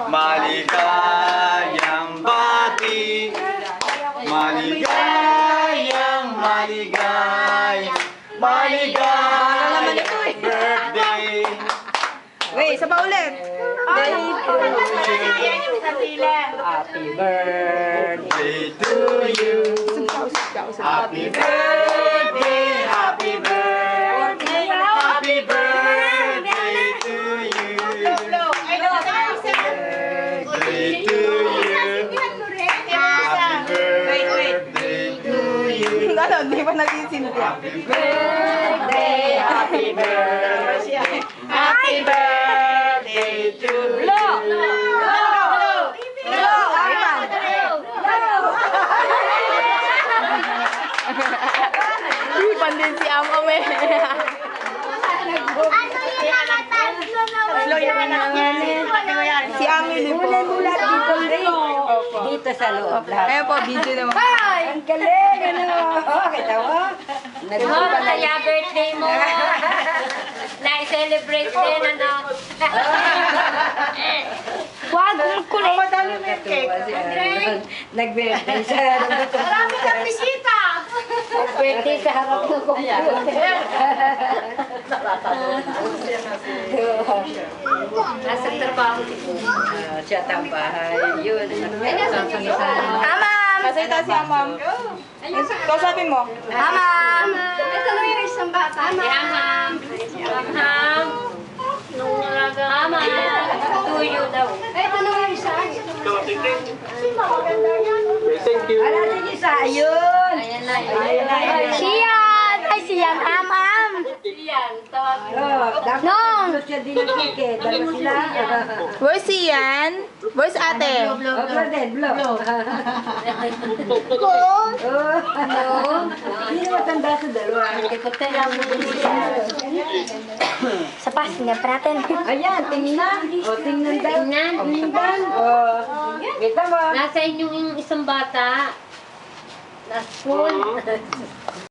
Maligayang bati, maligayang maligayang birthday. Wait, isa pa ulit. Happy birthday to you. Happy birthday, happy birthday, happy birthday to you. Birthday to you. Happy birthday to you. Ano, di ba nagsisinti? Happy birthday, happy birthday, happy birthday to you. Pandin si Amam eh. Si Ami din po. Dito sa loob. Ayun po, video naman. Ang galing, ano? Kita mo? Kaya birthday mo. Na-celebrate din, ano? Wag, kulay. Madali mo yung cake. Nag-birthday siya. Marami kang bisita. Birthday sa harap ng computer. Nasa trabaho ko. Siya tambahay. Yun. Amam! Masayta si Amam. Kausapin mo. Amam! Ito na yung isang bata. Amam. Amam. Nung Amam. Tuyo daw. Ito na yung isa. Thank you. Ala, sige sa ayun. Ayan na. Siyan! Ay, siyan, Amam! Yan. Tawag. Nong! Siya din ang cake. Dalawa sila. Where's siyan? Where's ate? Blow. Hindi na matanda sa dalawa. Sa pasingan pa natin. Ayan, tingnan. O, tingnan daw. Tingnan. O, kita mo. Nasa inyong isang bata. Nasa school.